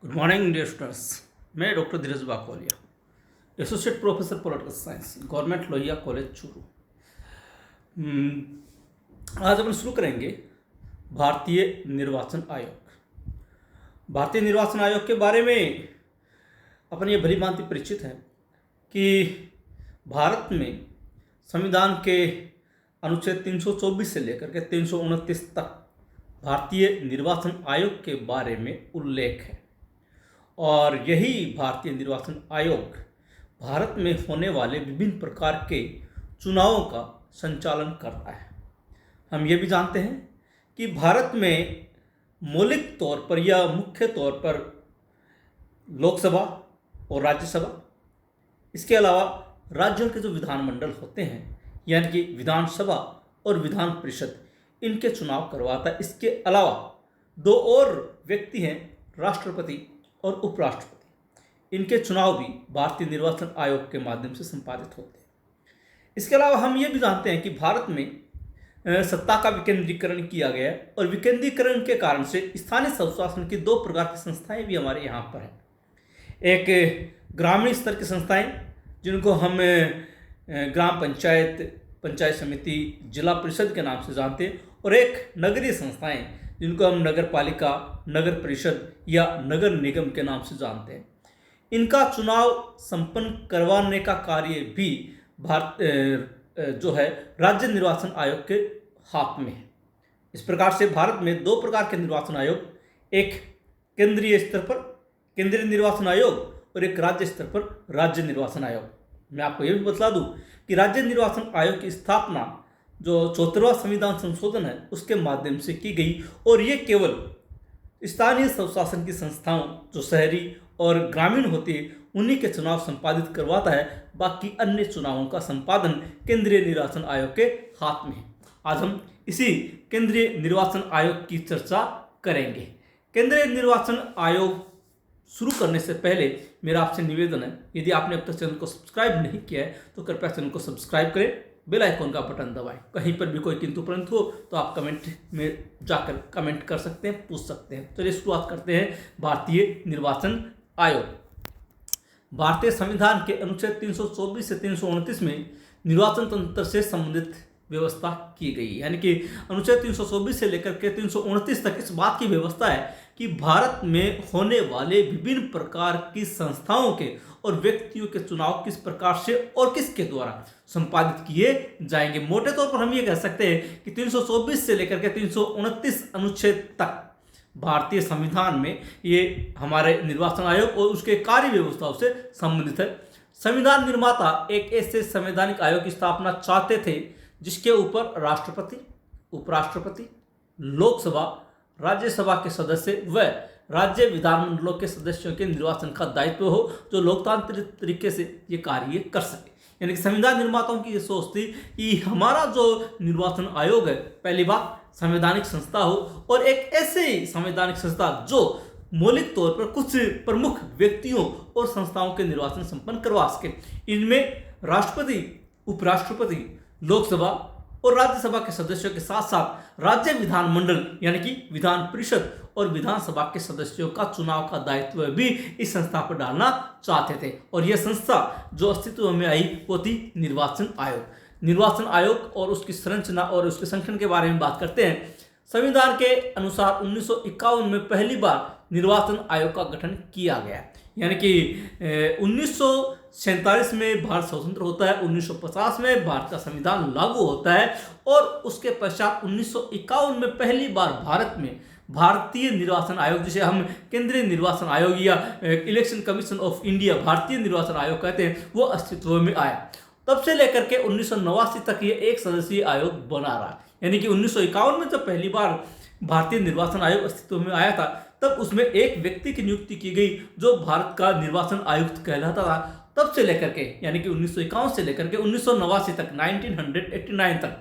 Good morning dear students. मैं doctor Dheeraj Bakolia, associate professor political science, government Lohia college Churu. आज अपन शुरू करेंगे भारतीय निर्वाचन आयोग। भारतीय निर्वाचन आयोग के बारे में अपन ये भली भांति परिचित है कि भारत में संविधान के अनुच्छेद 324 से लेकर के 329 तक भारतीय निर्वाचन आयोग के बारे में उल्लेख है और यही भारतीय निर्वाचन आयोग भारत में होने वाले विभिन्न प्रकार के चुनावों का संचालन करता है। हम ये भी जानते हैं कि भारत में मौलिक तौर पर या मुख्य तौर पर लोकसभा और राज्यसभा, इसके अलावा राज्यों के जो विधानमंडल होते हैं यानी कि विधानसभा और विधान परिषद, इनके चुनाव करवाता है। इसके अलावा दो और व्यक्ति हैं, राष्ट्रपति और उपराष्ट्रपति। इनके चुनाव भी भारतीय निर्वाचन आयोग के माध्यम से संपादित होते हैं। इसके अलावा हम ये भी जानते हैं कि भारत में सत्ता का विकेंद्रीकरण किया गया है और विकेंद्रीकरण के कारण से स्थानीय स्वशासन की दो प्रकार की संस्थाएं भी हमारे यहाँ पर हैं। एक ग्रामीण स्तर की संस्थाएं जिनको हम ग्राम पंचायत, पंचायत समिति, जिला परिषद के नाम से जानते हैं, और एक नगरीय संस्थाएं जिनको हम नगर पालिका, नगर परिषद या नगर निगम के नाम से जानते हैं। इनका चुनाव संपन्न करवाने का कार्य भी भारत जो है राज्य निर्वाचन आयोग के हाथ में है। इस प्रकार से भारत में दो प्रकार के निर्वाचन आयोग, एक केंद्रीय स्तर पर केंद्रीय निर्वाचन आयोग और एक राज्य स्तर पर राज्य निर्वाचन आयोग। मैं आपको यह भी बता दूं कि राज्य निर्वाचन आयोग की स्थापना जो 74वां संविधान संशोधन है उसके माध्यम से की गई और ये केवल स्थानीय स्वशासन की संस्थाओं जो शहरी और ग्रामीण होती है उन्हीं के चुनाव संपादित करवाता है। बाकी अन्य चुनावों का संपादन केंद्रीय निर्वाचन आयोग के हाथ में है। आज हम इसी केंद्रीय निर्वाचन आयोग की चर्चा करेंगे। केंद्रीय निर्वाचन आयोग शुरू करने से पहले मेरा आपसे निवेदन है, यदि आपने अब तक चैनल को सब्सक्राइब नहीं किया है तो कृपया चैनल को सब्सक्राइब करें, बेल आइकॉन का बटन दबाएं। कहीं पर भी कोई किंतु परंतु हो तो आप कमेंट में जाकर कमेंट कर सकते हैं, पूछ सकते हैं। चलिए शुरुआत करते हैं भारतीय निर्वाचन आयोग। भारतीय संविधान के अनुच्छेद 324 से 329 में निर्वाचन तंत्र से संबंधित व्यवस्था की गई, यानी कि अनुच्छेद 324 से लेकर के 329 तक इस बात की व्यवस्था है कि भारत में होने वाले विभिन्न प्रकार की संस्थाओं के और व्यक्तियों के चुनाव किस प्रकार से और किसके द्वारा संपादित किए जाएंगे। मोटे तौर पर हम ये कह सकते हैं कि 324 से लेकर के 329 अनुच्छेद तक भारतीय संविधान में ये हमारे निर्वाचन आयोग और उसके कार्य व्यवस्थाओं से संबंधित है। संविधान निर्माता एक ऐसे संवैधानिक आयोग की स्थापना चाहते थे जिसके ऊपर राष्ट्रपति, उपराष्ट्रपति, लोकसभा, राज्यसभा के सदस्य व राज्य विधानमंडलों के सदस्यों के निर्वाचन का दायित्व हो, जो लोकतांत्रिक तरीके से ये कार्य कर सके। यानी कि संविधान निर्माताओं की ये सोच थी कि हमारा जो निर्वाचन आयोग है, पहली बात संवैधानिक संस्था हो और एक ऐसे संवैधानिक संस्था जो मौलिक तौर पर कुछ प्रमुख व्यक्तियों और संस्थाओं के निर्वाचन संपन्न करवा सके। इनमें राष्ट्रपति, उपराष्ट्रपति, लोकसभा और राज्यसभा के सदस्यों के साथ साथ राज्य विधानमंडल यानी कि विधान परिषद और विधानसभा के सदस्यों का चुनाव का दायित्व भी इस संस्था पर डालना चाहते थे। और यह संस्था जो अस्तित्व में आई वो थी निर्वाचन आयोग। निर्वाचन आयोग और उसकी संरचना और उसके संगठन के बारे में बात करते हैं। संविधान के अनुसार 1951 में पहली बार निर्वाचन आयोग का गठन किया गया, यानी कि 1947 में भारत स्वतंत्र होता है, 1950 में भारत का संविधान लागू होता है और उसके पश्चात 1951 में पहली बार भारत में भारतीय निर्वाचन आयोग, जिसे हम केंद्रीय निर्वाचन आयोग या इलेक्शन कमीशन ऑफ इंडिया भारतीय निर्वाचन आयोग कहते हैं, वो अस्तित्व में आया। तब से लेकर के 1989 तक ये एक सदस्यीय आयोग बना रहा, यानी कि 1951 में जब पहली बार भारतीय निर्वाचन आयोग अस्तित्व में आया था तब उसमें एक व्यक्ति की नियुक्ति की गई जो भारत का निर्वाचन आयुक्त कहलाता था। तब से लेकर के यानी कि 1951 से लेकर के 1989 तक 1989 तक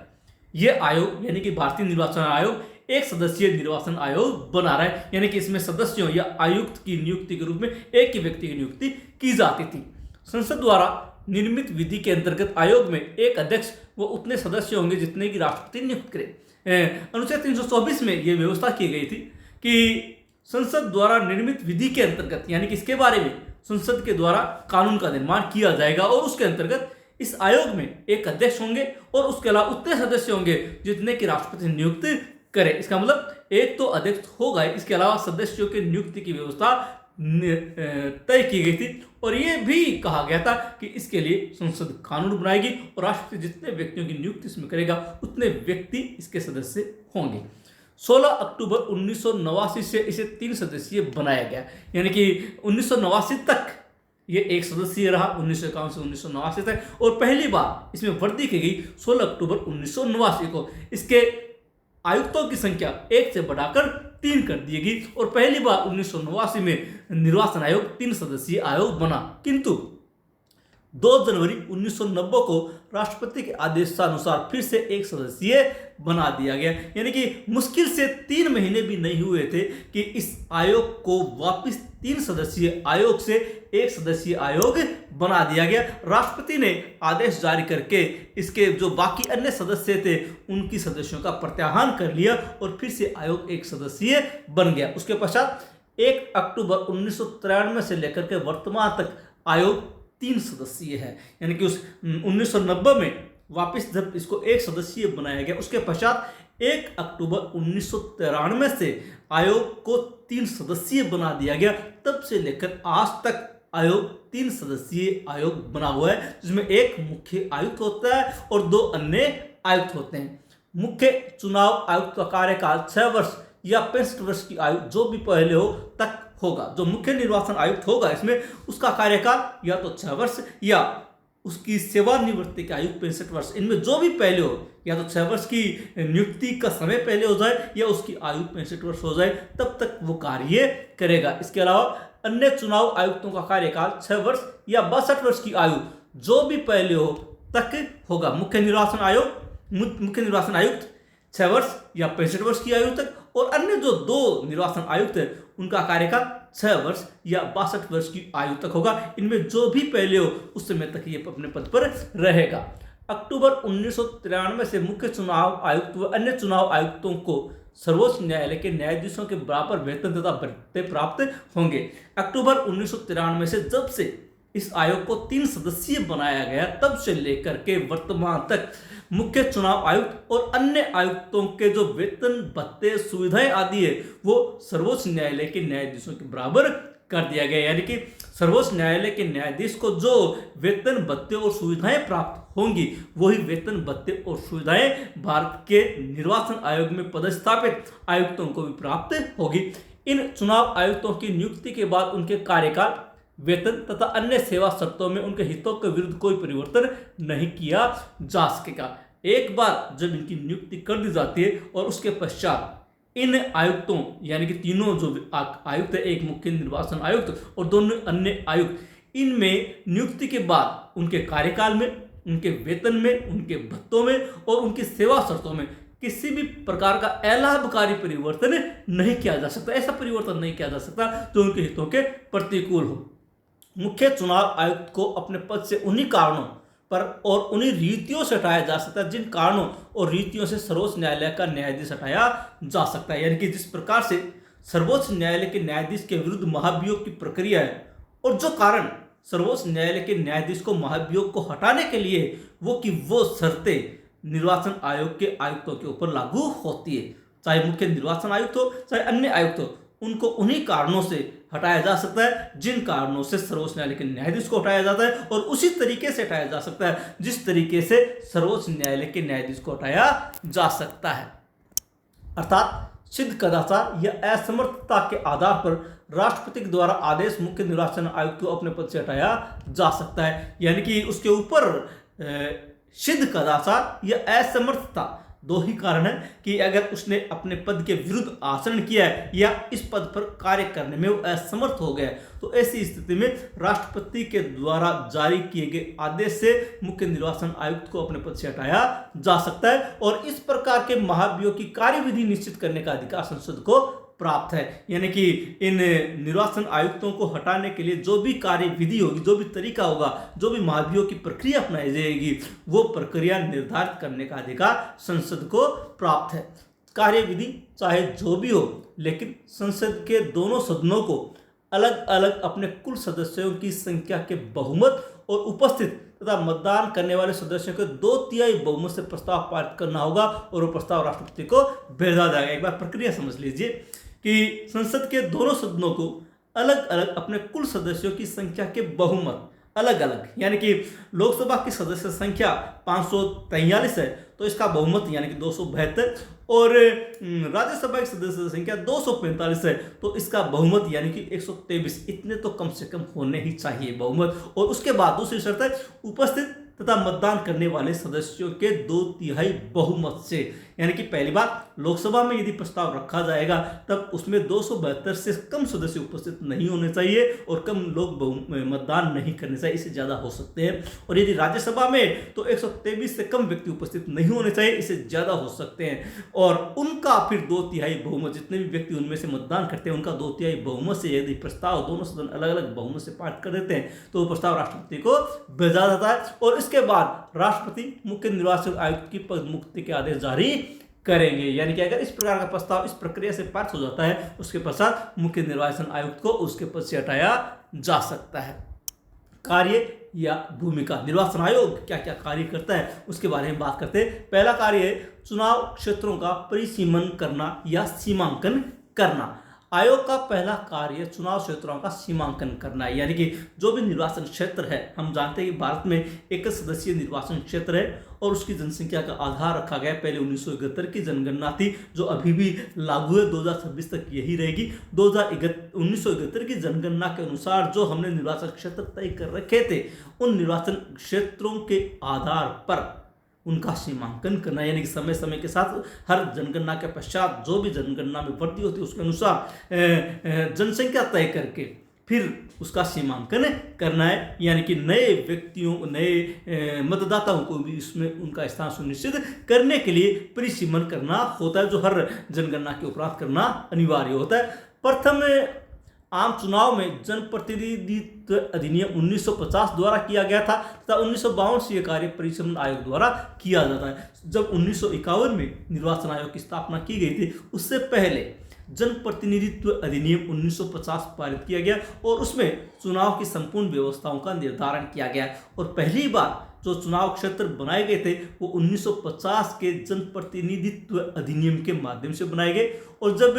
ये आयोग यानी कि भारतीय निर्वाचन आयोग एक सदस्यीय निर्वाचन आयोग बना रहा है, यानी कि इसमें सदस्यों या आयुक्त की नियुक्ति के रूप में एक ही व्यक्ति की नियुक्ति की जाती थी। संसद द्वारा निर्मित विधि के अंतर्गत आयोग में एक अध्यक्ष व उतने सदस्य होंगे जितने की राष्ट्रपति नियुक्त करे। अनुच्छेद 324 में यह व्यवस्था की गई थी कि संसद द्वारा निर्मित विधि के अंतर्गत, यानी कि इसके बारे में संसद के द्वारा कानून का निर्माण किया जाएगा और उसके अंतर्गत इस आयोग में एक अध्यक्ष होंगे और उसके अलावा उतने सदस्य होंगे जितने की राष्ट्रपति नियुक्त करे। इसका मतलब एक तो अध्यक्ष होगा, इसके अलावा सदस्यों की नियुक्ति की व्यवस्था तय की गई थी और ये भी कहा गया था कि इसके लिए संसद कानून बनाएगी और राष्ट्रपति जितने व्यक्तियों की नियुक्ति इसमें करेगा उतने व्यक्ति इसके सदस्य होंगे। 16 अक्टूबर 1989 से इसे 3 सदस्यीय बनाया गया, यानी कि 1989 तक ये एक सदस्यीय रहा, 1951 से 1989 तक, और पहली बार इसमें वृद्धि की गई 16 अक्टूबर 1989 को। इसके आयुक्तों की संख्या 1 से बढ़ाकर 3 कर दी गई और पहली बार 1989 में निर्वाचन आयोग 3 सदस्यीय आयोग बना। किंतु 2 जनवरी 1990 को राष्ट्रपति के आदेशानुसार फिर से 1 सदस्यीय बना दिया गया, यानी कि मुश्किल से 3 महीने भी नहीं हुए थे कि इस आयोग को वापस 3 सदस्यीय आयोग से 1 सदस्यीय आयोग बना दिया गया। राष्ट्रपति ने आदेश जारी करके इसके जो बाकी अन्य सदस्य थे उनकी सदस्यों का प्रत्याहार कर लिया और फिर से आयोग 1 सदस्यीय बन गया। उसके पश्चात 1 अक्टूबर 1993 से लेकर के वर्तमान तक आयोग 3 सदस्यीय है, यानी कि उस 1990 में वापस जब इसको 1 सदस्यीय बनाया गया उसके पश्चात 1 अक्टूबर 1993 से आयोग को 3 सदस्यीय बना दिया गया। तब से लेकर आज तक आयोग 3 सदस्यीय आयोग बना हुआ है, जिसमें एक मुख्य आयुक्त होता है और 2 अन्य आयुक्त होते हैं। मुख्य चुनाव आयुक्त का कार्यकाल 6 वर्ष या 65 वर्ष की आयु जो भी पहले हो तक होगा। जो मुख्य निर्वाचन आयुक्त होगा इसमें उसका कार्यकाल या तो 6 वर्ष या उसकी सेवानिवृत्ति की आयु 65 वर्ष, इनमें जो भी पहले हो, या तो 6 वर्ष की नियुक्ति का समय पहले हो जाए या उसकी आयु 65 वर्ष हो जाए, तब तक वो कार्य करेगा। इसके अलावा अन्य चुनाव आयुक्तों का कार्यकाल 6 वर्ष या 62 वर्ष की आयु जो भी पहले हो तक होगा। मुख्य निर्वाचन आयुक्त 6 वर्ष या 65 वर्ष की आयु तक, और अन्य जो 2 निर्वाचन आयुक्त है उनका कार्यकाल 6 वर्ष या 62 वर्ष की आयु तक होगा। इनमें जो भी पहले हो उस समय तक ये अपने पद पर रहेगा। अक्टूबर 1993 से मुख्य चुनाव आयुक्त व अन्य चुनाव आयुक्तों को सर्वोच्च न्यायालय के न्यायाधीशों के बराबर वेतन तथा भत्ते प्राप्त होंगे। अक्टूबर 1993 से जब से इस आयोग को 3 सदस्यीय बनाया गया तब से लेकर के वर्तमान तक मुख्य चुनाव आयुक्त और अन्य आयुक्तों के जो वेतन भत्ते सुविधाएं आदि है वो सर्वोच्च न्यायालय के न्यायाधीशों के बराबर कर दिया गया, यानी कि सर्वोच्च न्यायालय के न्यायाधीश को जो वेतन भत्ते और सुविधाएं प्राप्त होंगी वही वेतन भत्ते और सुविधाएं भारत के निर्वाचन आयोग में पदस्थापित आयुक्तों को भी प्राप्त होगी। इन चुनाव आयुक्तों की नियुक्ति के बाद उनके कार्यकाल, वेतन तथा अन्य सेवा शर्तों में उनके हितों के विरुद्ध कोई परिवर्तन नहीं किया जा सकेगा। एक बार जब इनकी नियुक्ति कर दी जाती है और उसके पश्चात इन आयुक्तों, यानी कि तीनों जो आयुक्त है, एक मुख्य निर्वाचन आयुक्त और 2 अन्य आयुक्त, इनमें नियुक्ति के बाद उनके कार्यकाल में, उनके वेतन में, उनके भत्तों में और उनकी सेवा शर्तों में किसी भी प्रकार का अलाभकारी परिवर्तन नहीं किया जा सकता। ऐसा परिवर्तन नहीं किया जा सकता जो उनके हितों के प्रतिकूल हो। मुख्य चुनाव आयुक्त को अपने पद से उन्हीं कारणों पर और उन्हीं रीतियों से हटाया जा सकता है जिन कारणों और रीतियों से सर्वोच्च न्यायालय का न्यायाधीश हटाया जा सकता है, यानी कि जिस प्रकार से सर्वोच्च न्यायालय के न्यायाधीश के विरुद्ध महाभियोग की प्रक्रिया है और जो कारण सर्वोच्च न्यायालय के न्यायाधीश को महाभियोग को हटाने के लिए वो शर्तें निर्वाचन आयोग के आयुक्तों के ऊपर लागू होती है, चाहे मुख्य निर्वाचन आयुक्त हो चाहे अन्य आयुक्त हो, उनको उन्हीं कारणों से हटाया जा सकता है जिन कारणों से सर्वोच्च न्यायालय के न्यायाधीश को हटाया जाता है और उसी तरीके से हटाया जा सकता है जिस तरीके से सर्वोच्च न्यायालय के न्यायाधीश को हटाया जा सकता है। अर्थात सिद्ध कदाचार या असमर्थता के आधार पर राष्ट्रपति के द्वारा आदेश मुख्य निर्वाचन आयुक्त को अपने पद से हटाया जा सकता है, यानी कि उसके ऊपर सिद्ध कदाचार या असमर्थता 2 ही कारण है कि अगर उसने अपने पद के विरुद्ध आचरण किया है या इस पद पर कार्य करने में वो असमर्थ हो गया तो ऐसी स्थिति में राष्ट्रपति के द्वारा जारी किए गए आदेश से मुख्य निर्वाचन आयुक्त को अपने पद से हटाया जा सकता है और इस प्रकार के महाभियोग की कार्यविधि निश्चित करने का अधिकार संसद को प्राप्त है, यानी कि इन निर्वाचन आयुक्तों को हटाने के लिए जो भी कार्यविधि होगी, जो भी तरीका होगा, जो भी महाभियोग की प्रक्रिया अपनाई जाएगी वो प्रक्रिया निर्धारित करने का अधिकार संसद को प्राप्त है। कार्यविधि चाहे जो भी हो लेकिन संसद के दोनों सदनों को अलग अलग अपने कुल सदस्यों की संख्या के बहुमत और उपस्थित तथा मतदान करने वाले सदस्यों के 2/3 बहुमत से प्रस्ताव पारित करना होगा और वो प्रस्ताव राष्ट्रपति को भेजा जाएगा। एक बार प्रक्रिया समझ लीजिए कि संसद के दोनों सदनों को अलग अलग अपने कुल सदस्यों की संख्या के बहुमत अलग अलग, यानी कि लोकसभा की सदस्य संख्या 543 है तो इसका बहुमत यानी कि 272, और राज्यसभा की सदस्य संख्या 245 है तो इसका बहुमत यानी कि 123। इतने तो कम से कम होने ही चाहिए बहुमत। और उसके बाद दूसरी शर्त है उपस्थित तथा मतदान करने वाले सदस्यों के 2/3 बहुमत से, यानी कि पहली बार लोकसभा में यदि प्रस्ताव रखा जाएगा तब उसमें 272 से कम सदस्य उपस्थित नहीं होने चाहिए और कम लोग मतदान नहीं करने चाहिए, इससे ज़्यादा हो सकते हैं। और यदि राज्यसभा में तो 123 से कम व्यक्ति उपस्थित नहीं होने चाहिए, इससे ज़्यादा हो सकते हैं। और उनका फिर 2/3 बहुमत, जितने भी व्यक्ति उनमें से मतदान करते हैं उनका 2/3 बहुमत से यदि प्रस्ताव दोनों सदन अलग अलग बहुमत से पारित कर देते हैं तो वो प्रस्ताव राष्ट्रपति को भेजा जाता है और इसके बाद राष्ट्रपति मुख्य निर्वाचन आयुक्त की पद मुक्ति के आदेश जारी करेंगे। यानी कि अगर इस प्रकार का प्रस्ताव इस प्रक्रिया से पारित हो जाता है उसके पश्चात मुख्य निर्वाचन आयुक्त को उसके पद से हटाया जा सकता है। कार्य या भूमिका, निर्वाचन आयोग क्या क्या कार्य करता है उसके बारे में बात करते हैं। पहला कार्य है चुनाव क्षेत्रों का परिसीमन करना या सीमांकन करना। आयोग का पहला कार्य चुनाव क्षेत्रों का सीमांकन करना है, यानी कि जो भी निर्वाचन क्षेत्र है, हम जानते हैं कि भारत में एक सदस्यीय निर्वाचन क्षेत्र है और उसकी जनसंख्या का आधार रखा गया। पहले 1971 की जनगणना थी जो अभी भी लागू है, 2026 तक यही रहेगी। 1971 की जनगणना के अनुसार जो हमने निर्वाचन क्षेत्र तय कर रखे थे उन निर्वाचन क्षेत्रों के आधार पर उनका सीमांकन करना, यानी कि समय समय के साथ हर जनगणना के पश्चात जो भी जनगणना में वृद्धि होती है उसके अनुसार जनसंख्या तय करके फिर उसका सीमांकन करना है, यानी कि नए व्यक्तियों नए मतदाताओं को भी इसमें उनका स्थान सुनिश्चित करने के लिए परिसीमन करना होता है जो हर जनगणना के उपरांत करना अनिवार्य होता है। प्रथम आम चुनाव में जनप्रतिनिधित्व अधिनियम 1950 द्वारा किया गया था तथा 1952 से यह कार्य परिसीमन आयोग द्वारा किया जाता है। जब 1951 में निर्वाचन आयोग की स्थापना की गई थी उससे पहले जनप्रतिनिधित्व अधिनियम 1950 पारित किया गया और उसमें चुनाव की संपूर्ण व्यवस्थाओं का निर्धारण किया गया और पहली बार जो चुनाव क्षेत्र बनाए गए थे वो 1950 के जनप्रतिनिधित्व अधिनियम के माध्यम से बनाए गए और जब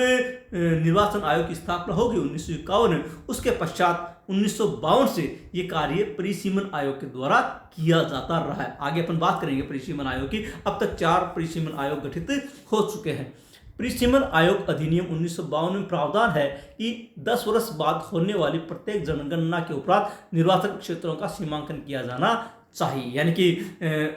निर्वाचन आयोग की स्थापना होगी 1951 में उसके पश्चात 1952 से ये कार्य परिसीमन आयोग के द्वारा किया जाता रहा है। आगे अपन बात करेंगे परिसीमन आयोग की। अब तक 4 परिसीमन आयोग गठित हो चुके हैं। परिसीमन आयोग अधिनियम 1952 में प्रावधान है कि 10 वर्ष बाद होने वाली प्रत्येक जनगणना के उपरांत निर्वाचन क्षेत्रों का सीमांकन किया जाना चाहिए, यानी कि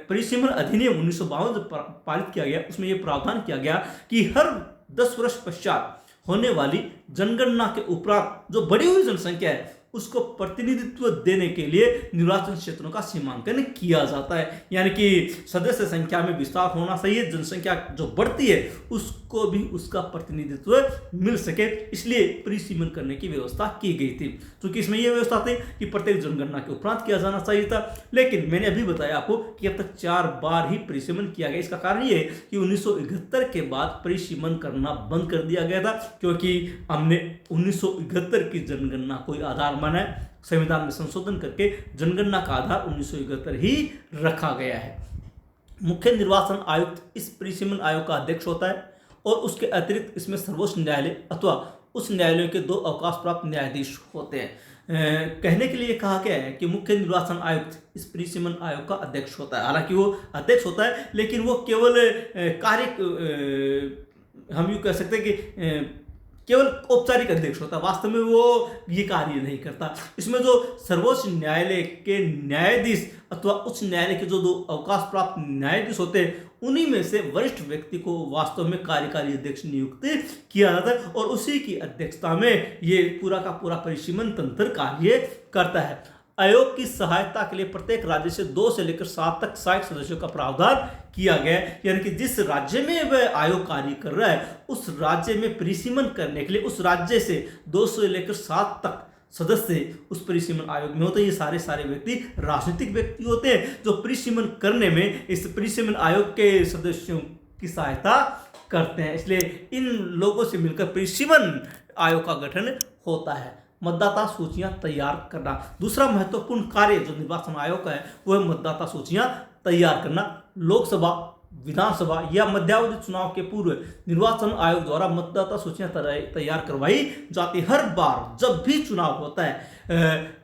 परिसीमन अधिनियम 1952 जब पारित किया गया उसमें यह प्रावधान किया गया कि हर 10 वर्ष पश्चात होने वाली जनगणना के उपरांत जो बढ़ी हुई जनसंख्या है उसको प्रतिनिधित्व देने के लिए निर्वाचन क्षेत्रों का सीमांकन किया जाता है, यानी कि सदस्य संख्या में विस्तार होना चाहिए, जनसंख्या जो बढ़ती है उसको भी उसका प्रतिनिधित्व मिल सके, इसलिए परिसीमन करने की व्यवस्था की गई थी। क्योंकि इसमें यह व्यवस्था थी कि प्रत्येक जनगणना के उपरांत किया जाना चाहिए था, लेकिन मैंने अभी बताया आपको कि अब तक 4 बार ही परिसीमन किया गया। इसका कारण ये है कि 1971 के बाद परिसीमन करना बंद कर दिया गया था क्योंकि हमने 1971 की जनगणना कोई आधार माना है। संविधान में संशोधन करके जनगणना का आधार 1971 ही रखा गया है। मुख्य निर्वाचन आयुक्त इस परिसीमन आयोग का अध्यक्ष होता है और उसके अतिरिक्त इसमें सर्वोच्च न्यायालय अथवा उच्च न्यायालयों के 2 अवकाश प्राप्त न्यायाधीश होते हैं। कहने के लिए कहा गया है कि मुख्य निर्वाचन आयुक्त इस परिसीमन आयोग का अध्यक्ष होता है। हालांकि वो अध्यक्ष होता है लेकिन वो केवल हम यूँ कह सकते हैं कि केवल औपचारिक अध्यक्ष होता है, वास्तव में वो ये कार्य नहीं करता। इसमें जो सर्वोच्च न्यायालय के न्यायाधीश अथवा उच्च न्यायालय के जो 2 अवकाश प्राप्त न्यायाधीश होते हैं उन्हीं में से वरिष्ठ व्यक्ति को वास्तव में कार्यकारी अध्यक्ष नियुक्त किया जाता है और उसी की अध्यक्षता में ये पूरा का पूरा परिसीमन तंत्र कार्य करता है। आयोग की सहायता के लिए प्रत्येक राज्य से 2 से लेकर 7 तक 60 सदस्यों का प्रावधान किया गया है, यानी कि जिस राज्य में वह आयोग कार्य कर रहा है उस राज्य में परिसीमन करने के लिए उस राज्य से 2 से लेकर 7 तक सदस्य उस परिसीमन आयोग में होते हैं। ये सारे व्यक्ति राजनीतिक व्यक्ति होते हैं जो परिसीमन करने में इस परिसीमन आयोग के सदस्यों की सहायता करते हैं। इसलिए इन लोगों से मिलकर परिसीमन आयोग का गठन होता है। मतदाता सूचियां तैयार करना दूसरा महत्वपूर्ण कार्य जो निर्वाचन आयोग का है वो है मतदाता सूचियां तैयार करना। लोकसभा, विधानसभा या मध्यावधि चुनाव के पूर्व निर्वाचन आयोग द्वारा मतदाता सूचियां तैयार करवाई जाती। हर बार जब भी चुनाव होता है,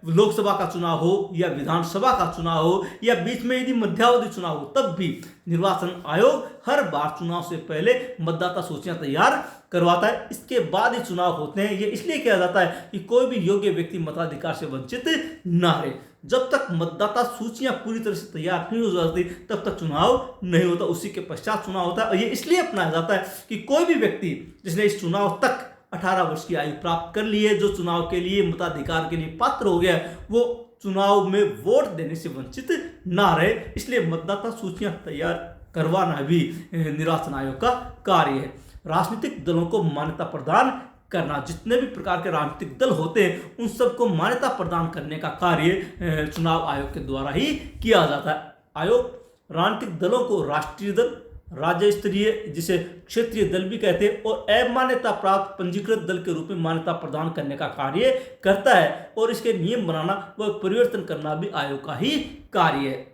लोकसभा का चुनाव हो या विधानसभा का चुनाव हो या बीच में यदि मध्यावधि चुनाव हो, तब भी निर्वाचन आयोग हर बार चुनाव से पहले मतदाता सूचियां तैयार करवाता है। इसके बाद ही चुनाव होते हैं। ये इसलिए किया जाता है कि कोई भी योग्य व्यक्ति मताधिकार से वंचित न रहे। जब तक मतदाता सूचियां पूरी तरह से तैयार नहीं हो जाती तब तक चुनाव नहीं होता। उसी के पश्चात चुनाव होता है। और ये इसलिए अपनाया जाता है कि कोई भी व्यक्ति जिसने इस चुनाव तक 18 वर्ष की आयु प्राप्त कर ली है, जो चुनाव के लिए मताधिकार के लिए पात्र हो गया है, वो चुनाव में वोट देने से वंचित ना रहे। इसलिए मतदाता सूचियां तैयार करवाना भी निर्वाचन आयोग का कार्य है। राजनीतिक दलों को मान्यता प्रदान करना, जितने भी प्रकार के राजनीतिक दल होते हैं उन सबको मान्यता प्रदान करने का कार्य चुनाव आयोग के द्वारा ही किया जाता है। आयोग राजनीतिक दलों को राष्ट्रीय दल, राज्य स्तरीय जिसे क्षेत्रीय दल भी कहते हैं, और अमान्यता प्राप्त पंजीकृत दल के रूप में मान्यता प्रदान करने का कार्य करता है। और इसके नियम बनाना व परिवर्तन करना भी आयोग का ही कार्य है।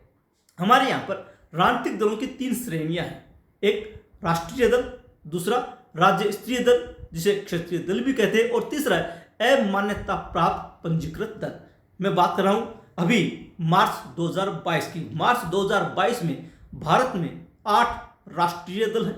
हमारे यहाँ पर राजनीतिक दलों की 3 श्रेणियां हैं। एक राष्ट्रीय दल, दूसरा राज्य स्तरीय दल जिसे क्षेत्रीय दल भी कहते हैं, और तीसरा है अमान्यता प्राप्त पंजीकृत दल। मैं बात कर रहा हूं अभी मार्च 2022 की। मार्च 2022 में भारत में 8 राष्ट्रीय दल है,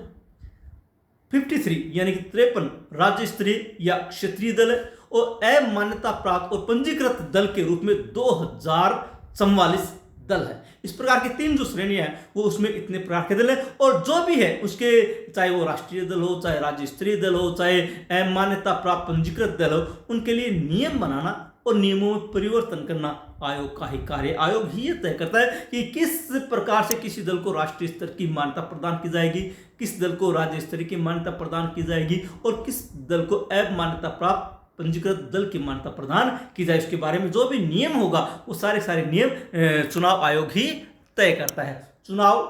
53 यानी कि 53 राज्य स्तरीय या क्षेत्रीय दल है, और अमान्यता प्राप्त और पंजीकृत दल के रूप में 2044 दल है। इस प्रकार की 3 जो श्रेणियां हैं वो उसमें इतने प्रकार के दल हैं। और जो भी है उसके, चाहे वो राष्ट्रीय दल हो, चाहे राज्य स्तरीय दल हो, चाहे अमान्यता प्राप्त पंजीकृत दल हो, उनके लिए नियम बनाना और नियमों में परिवर्तन करना आयोग का ही कार्य। आयोग ही ये तय करता है कि किस प्रकार से किसी दल को राष्ट्रीय स्तर की मान्यता प्रदान की जाएगी, किस दल को राज्य स्तर की मान्यता प्रदान की जाएगी और किस दल को अमान्यता प्राप्त पंजीकृत दल की मान्यता प्रदान की जाए। इसके बारे में जो भी नियम होगा वो सारे नियम चुनाव आयोग ही तय करता है। चुनाव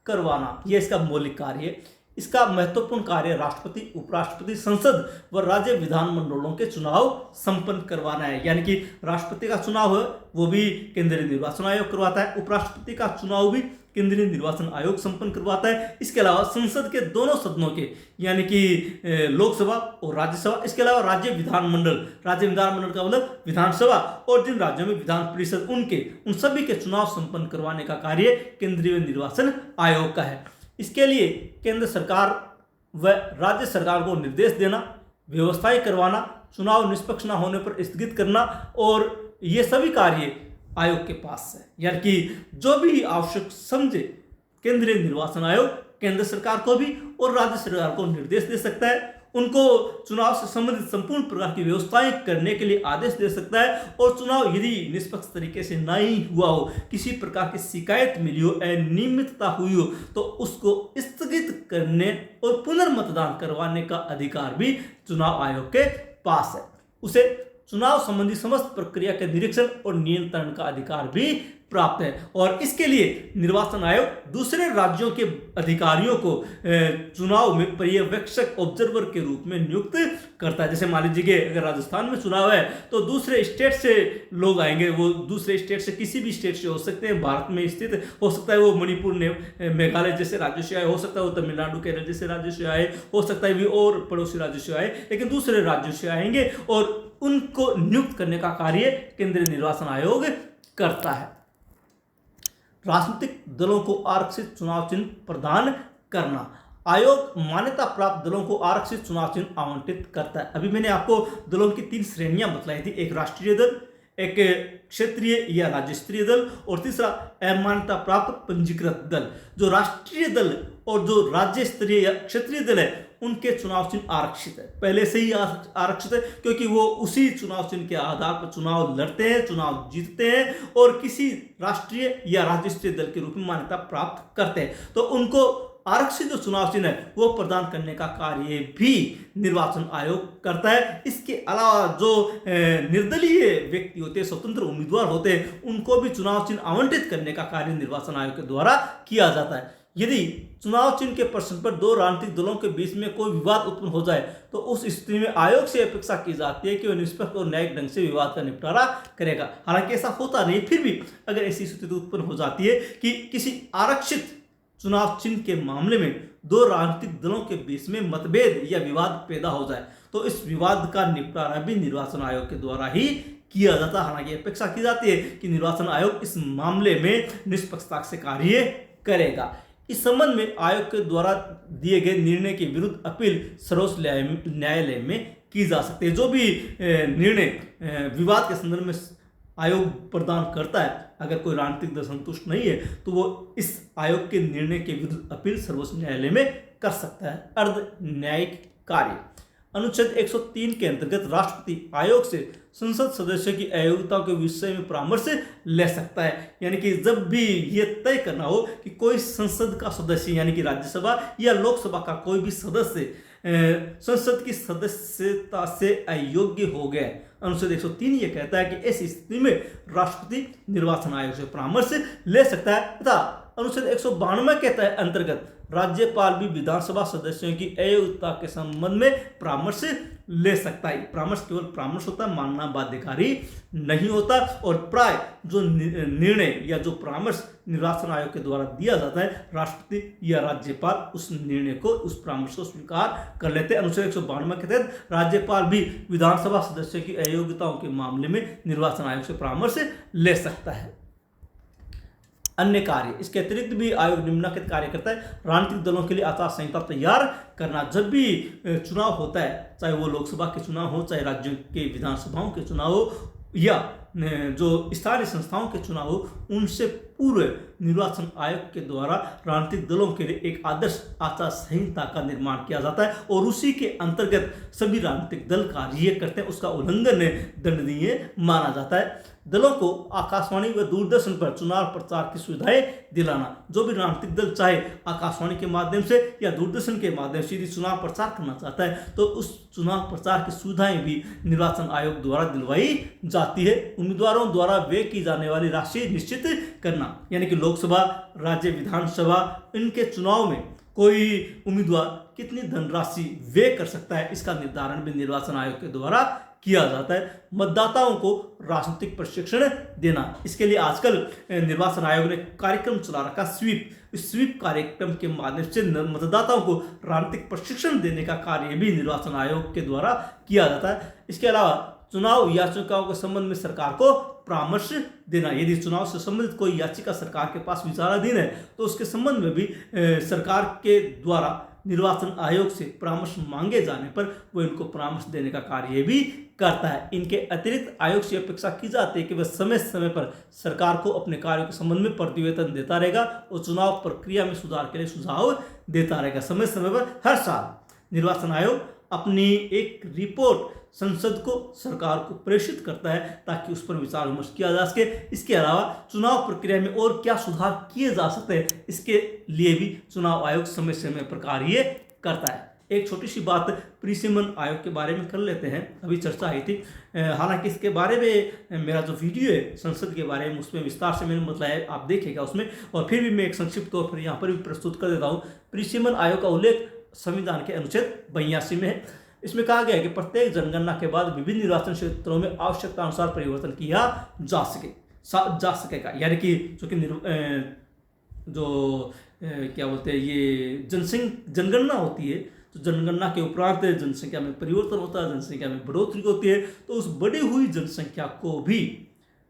करवाना यह इसका मौलिक कार्य है। इसका महत्वपूर्ण कार्य राष्ट्रपति, उपराष्ट्रपति, संसद व राज्य विधानमंडलों के चुनाव संपन्न करवाना है। यानी कि राष्ट्रपति का चुनाव है वो भी केंद्रीय निर्वाचन आयोग करवाता है, उपराष्ट्रपति का चुनाव भी केंद्रीय निर्वाचन आयोग संपन्न करवाता है। इसके अलावा संसद के दोनों सदनों के यानी कि लोकसभा और राज्यसभा, इसके अलावा राज्य विधानमंडल का मतलब विधानसभा, और जिन राज्यों में विधान परिषद उन सभी के चुनाव संपन्न करवाने का कार्य केंद्रीय निर्वाचन आयोग का है। इसके लिए केंद्र सरकार व राज्य सरकार को निर्देश देना, व्यवस्थाएं करवाना, चुनाव निष्पक्ष न होने पर स्थगित करना, और ये सभी कार्य आयोग के पास है। यानी कि जो भी आवश्यक समझे केंद्रीय निर्वाचन आयोग केंद्र सरकार को भी और राज्य सरकार को निर्देश दे सकता है। उनको चुनाव से संबंधित संपूर्ण प्रकार की व्यवस्थाएं करने के लिए आदेश दे सकता है। और चुनाव यदि निष्पक्ष तरीके से नहीं हुआ हो, किसी प्रकार की शिकायत मिली हो, अनियमितता हुई हो, तो उसको स्थगित करने और पुनर्मतदान करवाने का अधिकार भी चुनाव आयोग के पास है। उसे चुनाव संबंधी समस्त प्रक्रिया के निरीक्षण और नियंत्रण का अधिकार भी प्राप्त है। और इसके लिए निर्वाचन आयोग दूसरे राज्यों के अधिकारियों को चुनाव में पर्यवेक्षक ऑब्जर्वर के रूप में नियुक्त करता है। जैसे मान लीजिए कि अगर राजस्थान में चुनाव है तो दूसरे स्टेट से लोग आएंगे, वो दूसरे स्टेट से किसी भी स्टेट से हो सकते हैं, भारत में स्थित हो सकता है वो मणिपुर, मेघालय जैसे राज्यों से आए, हो सकता है वो तमिलनाडु, केरल जैसे राज्यों से आए, हो सकता है भी और पड़ोसी राज्यों से आए, लेकिन दूसरे राज्यों से आएंगे और उनको नियुक्त करने का कार्य केंद्रीय निर्वाचन आयोग करता है। राजनीतिक दलों को आरक्षित चुनाव चिन्ह प्रदान करना, आयोग मान्यता प्राप्त दलों को आरक्षित चुनाव चिन्ह आवंटित करता है। अभी मैंने आपको दलों की 3 श्रेणियां बतलाई थी, एक राष्ट्रीय दल, एक क्षेत्रीय या राज्य स्तरीय दल, और तीसरा अमान्यता प्राप्त पंजीकृत दल। जो राष्ट्रीय दल और जो राज्य स्तरीय या क्षेत्रीय दल है उनके चुनाव चिन्ह आरक्षित है, पहले से ही आरक्षित है, क्योंकि वो उसी चुनाव चिन्ह के आधार पर चुनाव लड़ते हैं, चुनाव जीतते हैं और किसी राष्ट्रीय या राज्य स्तरीय दल के रूप में मान्यता प्राप्त करते हैं। तो उनको आरक्षित जो चुनाव चिन्ह है वो प्रदान करने का कार्य भी निर्वाचन आयोग करता है। इसके अलावा जो निर्दलीय व्यक्ति होते हैं, स्वतंत्र उम्मीदवार होते हैं, उनको भी चुनाव चिन्ह आवंटित करने का कार्य निर्वाचन आयोग के द्वारा किया जाता है। यदि चुनाव चिन्ह के प्रश्न पर दो राजनीतिक दलों के बीच में कोई विवाद उत्पन्न हो जाए तो उस स्थिति में आयोग से अपेक्षा की जाती है कि वह निष्पक्ष और न्यायिक ढंग से विवाद का निपटारा करेगा। हालांकि ऐसा होता नहीं, फिर भी अगर ऐसी स्थिति उत्पन्न हो जाती है कि किसी आरक्षित चुनाव चिन्ह के मामले में दो राजनीतिक दलों के बीच में मतभेद या विवाद पैदा हो जाए तो इस विवाद का निपटारा भी निर्वाचन आयोग के द्वारा ही किया जाता है। हालांकि अपेक्षा की जाती है कि निर्वाचन आयोग इस मामले में निष्पक्षता से कार्य करेगा। इस संबंध में आयोग के द्वारा दिए गए निर्णय के विरुद्ध अपील सर्वोच्च न्यायालय में की जा सकती है। जो भी निर्णय विवाद के संदर्भ में आयोग प्रदान करता है, अगर कोई राजनीतिक दल संतुष्ट नहीं है तो वो इस आयोग के निर्णय के विरुद्ध अपील सर्वोच्च न्यायालय में कर सकता है। अर्ध न्यायिक कार्य अनुच्छेद 103 के अंतर्गत राष्ट्रपति आयोग से संसद सदस्य की अयोग्यता के विषय में परामर्श ले सकता है। यानी कि जब भी ये तय करना हो कि कोई संसद का सदस्य यानी कि राज्यसभा या लोकसभा का कोई भी सदस्य संसद की सदस्यता से अयोग्य हो गए, अनुच्छेद 103 ये कहता है कि ऐसी स्थिति में राष्ट्रपति निर्वाचन आयोग से परामर्श ले सकता है तथा अनुच्छेद 192 के अंतर्गत राज्यपाल भी विधानसभा सदस्यों की अयोग्यता के संबंध में परामर्श ले सकता है। परामर्श केवल परामर्श होता है, मानना बाध्यकारी नहीं होता। और प्राय जो निर्णय या जो परामर्श निर्वाचन आयोग के द्वारा दिया जाता है, राष्ट्रपति या राज्यपाल उस निर्णय को, उस परामर्श को स्वीकार कर लेते हैं। अनुच्छेद 192 के तहत राज्यपाल भी विधानसभा सदस्यों की अयोग्यताओं के मामले में निर्वाचन आयोग से परामर्श ले सकता है। अन्य कार्य, इसके अतिरिक्त भी आयोग निम्नलिखित कार्य करता है। राजनीतिक दलों के लिए आचार संहिता तैयार करना। जब भी चुनाव होता है, चाहे वो लोकसभा के चुनाव हो, चाहे राज्यों के विधानसभाओं के चुनाव हो या जो स्थानीय संस्थाओं के चुनाव हो, उनसे पूर्व निर्वाचन आयोग के द्वारा राजनीतिक दलों के लिए एक आदर्श आचार संहिता का निर्माण किया जाता है और उसी के अंतर्गत सभी राजनीतिक दल कार्य करते हैं। उसका उल्लंघन दंडनीय माना जाता है। दलों को आकाशवाणी व दूरदर्शन पर चुनाव प्रचार की सुविधाएं दिलाना। जो भी राजनीतिक दल चाहे आकाशवाणी के माध्यम से या दूरदर्शन के माध्यम से यदि चुनाव प्रचार करना चाहता है तो उस चुनाव प्रचार की सुविधाएं भी निर्वाचन आयोग द्वारा दिलवाई जाती है। उम्मीदवारों द्वारा व्यय की जाने वाली राशि निश्चित करना, यानी कि लोकसभा, राज्य विधानसभा, इनके चुनाव में कोई उम्मीदवार कितनी धनराशि व्यय कर सकता है, इसका निर्धारण भी निर्वाचन आयोग के द्वारा किया जाता है। मतदाताओं को राजनीतिक प्रशिक्षण देना, इसके लिए आजकल निर्वाचन आयोग ने कार्यक्रम चला रखा स्वीप। इस स्वीप कार्यक्रम के माध्यम से मतदाताओं को राजनीतिक प्रशिक्षण देने का कार्य भी निर्वाचन आयोग के द्वारा किया जाता है। इसके अलावा चुनाव याचिकाओं के संबंध में सरकार को परामर्श देना। यदि चुनाव से संबंधित कोई याचिका सरकार के पास विचाराधीन है तो उसके संबंध में भी सरकार के द्वारा निर्वाचन आयोग से परामर्श मांगे जाने पर वो इनको परामर्श देने का कार्य भी करता है। इनके अतिरिक्त आयोग से अपेक्षा की जाती है कि वह समय समय पर सरकार को अपने कार्यों के संबंध में प्रतिवेदन देता रहेगा और चुनाव प्रक्रिया में सुधार के लिए सुझाव देता रहेगा। समय समय पर हर साल निर्वाचन आयोग अपनी एक रिपोर्ट संसद को, सरकार को प्रेषित करता है ताकि उस पर विचार विमर्श किया जा सके। इसके अलावा चुनाव प्रक्रिया में और क्या सुधार किए जा सकते हैं, इसके लिए भी चुनाव आयोग समय समय पर कार्य करता है। एक छोटी सी बात प्रीसिमन आयोग के बारे में कर लेते हैं, अभी चर्चा आई थी। हालांकि इसके बारे में मेरा जो वीडियो है संसद के बारे में, उसमें विस्तार से मैंने बताया, आप देखेगा उसमें। और फिर भी मैं एक संक्षिप्त तौर पर यहाँ पर भी प्रस्तुत कर देता हूँ। प्रीसिमन आयोग का उल्लेख संविधान के अनुच्छेद 82 में है। इसमें कहा गया है कि प्रत्येक जनगणना के बाद विभिन्न निर्वाचन क्षेत्रों में आवश्यकता अनुसार परिवर्तन किया जा सकेगा। यानी कि क्या बोलते हैं, ये जनगणना होती है तो जनगणना के उपरांत जनसंख्या में परिवर्तन होता है, जनसंख्या में बढ़ोतरी होती है। तो उस बढ़ी हुई जनसंख्या को भी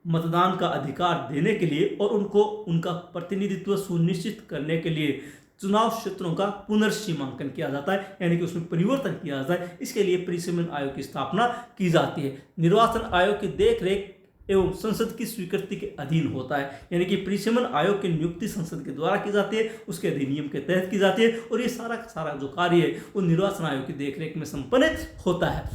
मतदान का अधिकार देने के लिए और उनको उनका प्रतिनिधित्व सुनिश्चित करने के लिए चुनाव क्षेत्रों का पुनर्सीमांकन किया जाता है, यानी कि उसमें परिवर्तन किया जाता है। इसके लिए प्रीसिमन आयोग की स्थापना की जाती है। निर्वाचन आयोग की देखरेख एवं संसद की स्वीकृति के अधीन होता है, यानी कि प्रीसिमन आयोग की नियुक्ति संसद के द्वारा की जाती है, उसके अधिनियम के तहत की जाती है और ये सारा का सारा जो कार्य है वो निर्वाचन आयोग की देखरेख में संपन्न होता है।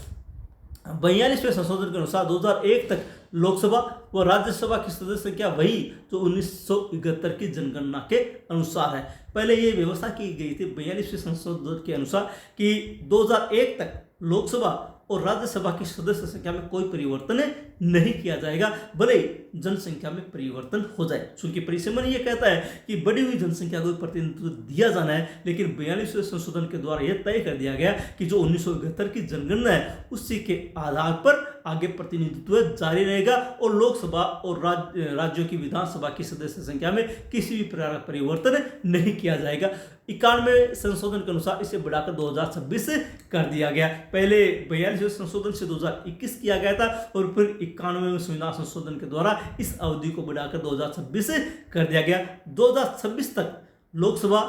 42वें संशोधन के अनुसार 2001 तक लोकसभा व राज्यसभा की सदस्य संख्या वही जो 1971 की जनगणना के अनुसार है। पहले ये व्यवस्था की गई थी 42वें संशोधन के अनुसार कि 2001 तक लोकसभा और राज्यसभा की सदस्य संख्या में कोई परिवर्तन नहीं किया जाएगा, भले जनसंख्या में परिवर्तन हो जाए। चूंकि परिसीमन ये कहता है कि बढ़ी हुई जनसंख्या को प्रतिनिधित्व दिया जाना है, लेकिन 42वें संशोधन के द्वारा यह तय कर दिया गया कि जो 1971 की जनगणना है उसी के आधार पर आगे प्रतिनिधित्व जारी रहेगा और लोकसभा और राज्यों की विधानसभा की सदस्य संख्या में किसी भी प्रकार का परिवर्तन नहीं किया जाएगा। 91 संशोधन के अनुसार इसे बढ़ाकर 2026 कर दिया गया। पहले 42वें संशोधन से 2021 किया गया था और फिर 91वें संविधान संशोधन के द्वारा इस अवधि को बढ़ाकर 2026 कर दिया गया। 2026 तक लोकसभा,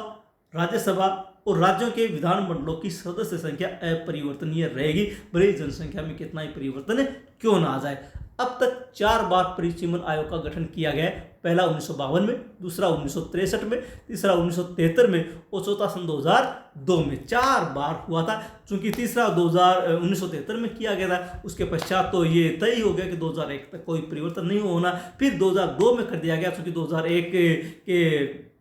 राज्यसभा और राज्यों के विधानमंडलों की सदस्य संख्या अपरिवर्तनीय रहेगी, भले ही जनसंख्या में कितना ही परिवर्तन क्यों ना आ जाए। अब तक 4 बार परिसीमन आयोग का गठन किया गया है। पहला 1952 में, दूसरा 1963 में, तीसरा 1973 में और चौथा सन 2002 में। 4 बार हुआ था। चूंकि तीसरा 1973 में किया गया था, उसके पश्चात तो ये तय हो गया कि 2001 तक कोई परिवर्तन नहीं होना। फिर 2002 में कर दिया गया, चूंकि 2001 के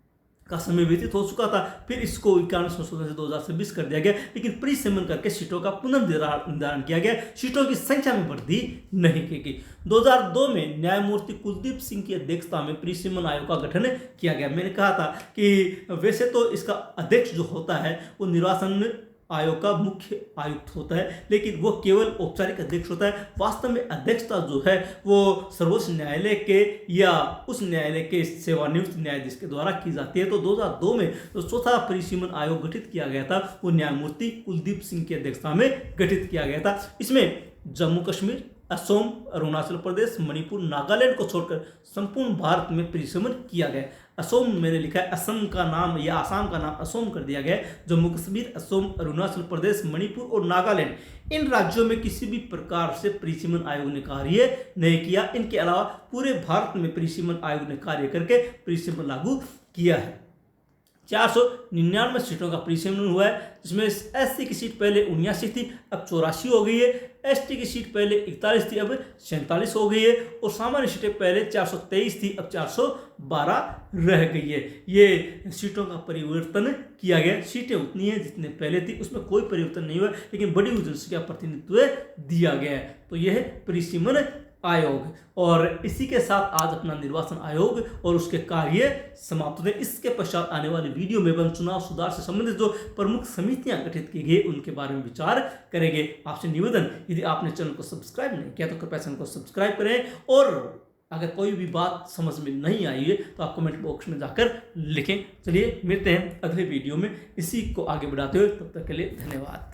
का समय व्यतीत हो चुका था। फिर इसको 91 संशोधन से 2026 कर दिया गया, लेकिन परिसीमन करके सीटों का पुनर्निर्धारण किया गया, सीटों की संख्या में वृद्धि नहीं की गई। 2002 में न्यायमूर्ति कुलदीप सिंह की अध्यक्षता में परिसीमन आयोग का गठन किया गया। मैंने कहा था कि वैसे तो इसका अध्यक्ष जो होता है वो निर्वाचन आयोग का मुख्य आयुक्त होता है, लेकिन वो केवल औपचारिक अध्यक्ष होता है। वास्तव में अध्यक्षता जो है वो सर्वोच्च न्यायालय के या उस न्यायालय के सेवानिवृत्त न्यायाधीश के द्वारा की जाती है। तो 2002 में जो चौथा परिसीमन आयोग गठित किया गया था वो न्यायमूर्ति कुलदीप सिंह की अध्यक्षता में गठित किया गया था। इसमें जम्मू कश्मीर, असम, अरुणाचल प्रदेश, मणिपुर, नागालैंड को छोड़कर संपूर्ण भारत में परिसीमन किया गया। असम मैंने लिखा है, असम का नाम या आसाम का नाम असम कर दिया गया है। जम्मू कश्मीर, असम, अरुणाचल प्रदेश, मणिपुर और नागालैंड, इन राज्यों में किसी भी प्रकार से परिसीमन आयोग ने कार्य नहीं किया। इनके अलावा पूरे भारत में परिसीमन आयोग ने कार्य करके परिसीमन लागू किया है। 499 सीटों का परिसीमन हुआ है, जिसमें एससी की सीट पहले 79 थी, अब 84 हो गई है। एसटी की सीट पहले 41 थी, अब 47 हो गई है। और सामान्य सीटें पहले 423 थी, अब 412 रह गई है। ये सीटों का परिवर्तन किया गया। सीटें उतनी हैं जितने पहले थी, उसमें कोई परिवर्तन नहीं हुआ, लेकिन बड़ी हुई जनसंख्या प्रतिनिधित्व दिया गया है। तो यह है परिसीमन आयोग। और इसी के साथ आज अपना निर्वाचन आयोग और उसके कार्य समाप्त होते हैं। इसके पश्चात आने वाली वीडियो में हम चुनाव सुधार से संबंधित जो प्रमुख समितियां गठित की गई उनके बारे में विचार करेंगे। आपसे निवेदन, यदि आपने चैनल को सब्सक्राइब नहीं किया तो कृपया चैनल को सब्सक्राइब करें, और अगर कोई भी बात समझ में नहीं आई है तो आप कमेंट बॉक्स में जाकर लिखें। चलिए मिलते हैं अगले वीडियो में इसी को आगे बढ़ाते हुए, तब तक के लिए धन्यवाद।